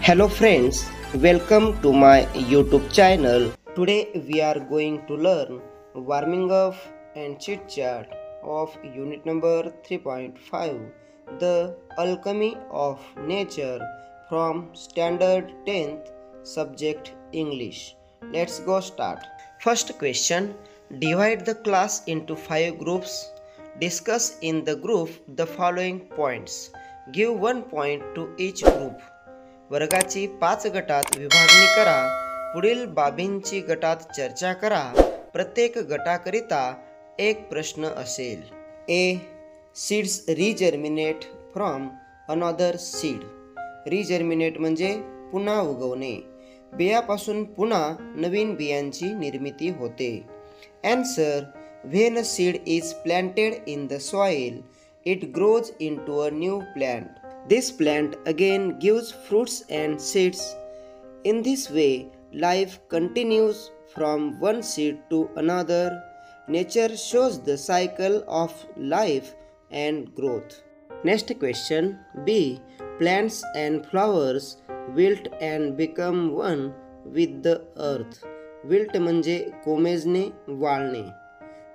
Hello friends, welcome to my YouTube channel. Today we are going to learn warming up and chit chat of unit number 3.5, The Alchemy of Nature from Standard 10th subject English. Let's go start. First question, divide the class into 5 groups. Discuss in the group the following points. Give 1 point to each group. वर्गाची 5 गटात विभागणी करा. पुढील बाबींची गटात चर्चा करा. प्रत्येक गटाकरिता एक प्रश्न असेल. A. Seeds regerminate from another seed. Regerminate म्हणजे पुन्हा उगवणे. बियापासून पुन्हा नवीन बियांची निर्मिती होते. Answer. When a seed is planted in the soil, it grows into a new plant. This plant again gives fruits and seeds. In this way, life continues from one seed to another. Nature shows the cycle of life and growth. Next question. B. Plants and flowers wilt and become one with the earth. Wilt म्हणजे कोमेजणे, वाळणे.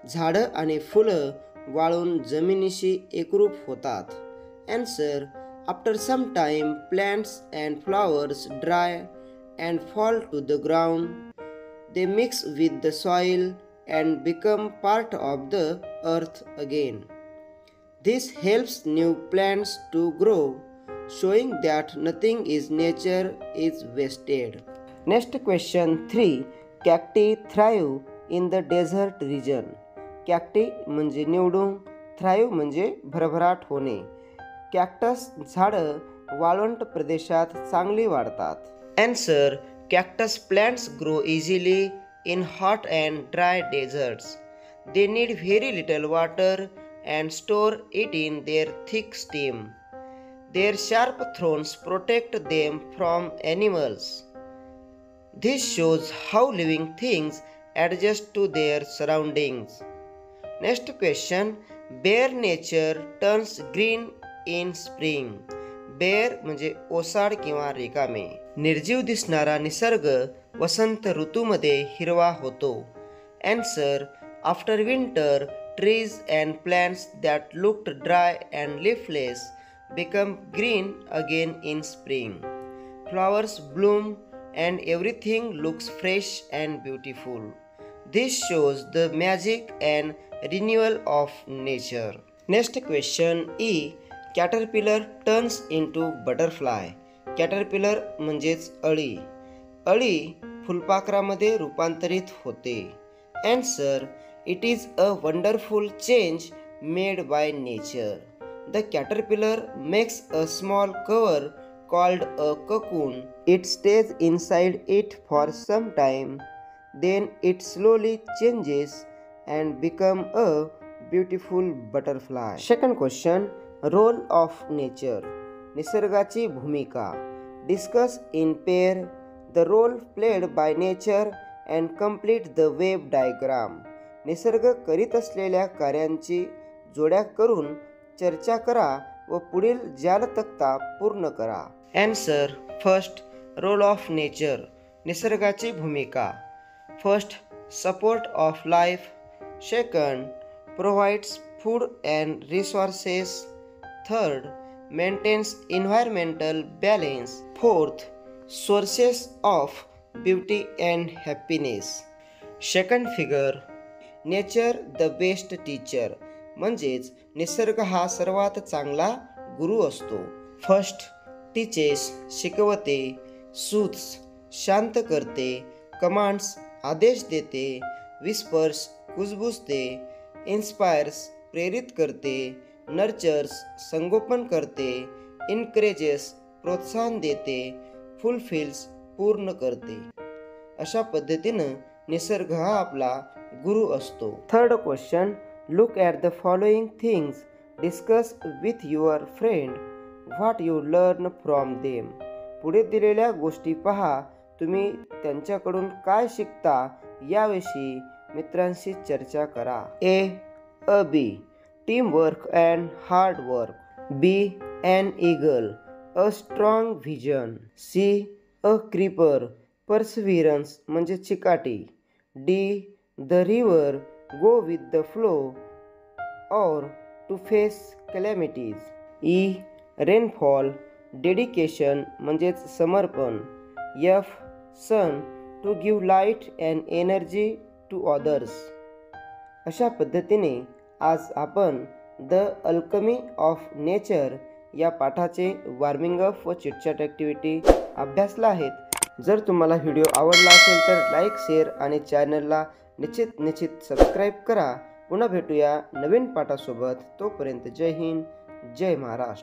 झाडं आणि फुलं वाळून जमिनीशी एकरूप होतात. Answer. After some time, plants and flowers dry and fall to the ground. They mix with the soil and become part of the earth again. This helps new plants to grow, showing that nothing in nature is wasted. Next question 3. Cacti thrive in the desert region. Cacti म्हणजे निवडुंग, thrive म्हणजे भरभराट होणे. Cactus झाडं वाळवंट प्रदेशात चांगली वाढतात. Answer. Cactus plants grow easily in hot and dry deserts. They need very little water and store it in their thick stem. Their sharp thorns protect them from animals. This shows how living things adjust to their surroundings. Next question. Bare nature turns green in spring. Bare म्हणजे ओसाड किंवा रिकामे. निर्जीव दिसणारा निसर्ग वसंत ऋतूमध्ये हिरवा होतो. Answer. After winter, trees and plants that looked dry and leafless become green again in spring. Flowers bloom and everything looks fresh and beautiful. This shows the magic and renewal of nature. Next question. E. Caterpillar turns into butterfly. Caterpillar म्हणजेच अळी. अळी फुलपाखरामध्ये रूपांतरित होते. Answer. It is a wonderful change made by nature. The caterpillar makes a small cover called a cocoon. It stays inside it for some time. Then it slowly changes and becomes a beautiful butterfly. Second question. Role of nature. निसर्गाची भूमिका. Discuss in pair the role played by nature and complete the web diagram. निसर्ग करीत असलेल्या कार्यांची जोड्या करून चर्चा करा व पुढील जालतक्ता पूर्ण करा. Answer. First. Role of nature. निसर्गाची भूमिका. First. Support of life. Second. Provides food and resources. Third. Maintains environmental balance. Fourth. Sources of beauty and happiness. Second figure. Nature the best teacher. म्हणजेच निसर्ग हा सर्वात चांगला गुरु असतो. फर्स्ट. टीचेस शिकवते. सूथ्स शांत करते. कमांड्स आदेश देते. विस्पर्स कुजबुजते. इन्स्पायर्स प्रेरित करते. नर्चर्स संगोपन करते. इनकरेजेस प्रोत्साहन देते. फुलफिल्स पूर्ण करते. अशा पद्धतीनं निसर्ग हा आपला गुरु असतो. Third question. Look at the following things. Discuss with your friend what you learn from them. पुढे दिलेल्या गोष्टी पहा. तुम्ही त्यांच्याकडून काय शिकता याविषयी मित्रांशी चर्चा करा. A. A bee. Teamwork and hard work. B. An eagle. A strong vision. C a creeper, perseverance म्हणजे चिकाटी. D the river, go with the flow और to face calamities. E rainfall, dedication म्हणजेच समर्पण. F sun, to give light and energy to others. अशा पद्धतीने आज आपण the alchemy of nature या पाठाचे वॉर्मिंग अप व चिटचॅट ॲक्टिव्हिटी अभ्यासला आहेत. जर तुम्हाला व्हिडिओ आवडला असेल तर लाईक, शेअर आणि चॅनलला निश्चित सबस्क्राईब करा. पुन्हा भेटूया नवीन पाठासोबत. तोपर्यंत जय हिंद, जय महाराष्ट्र.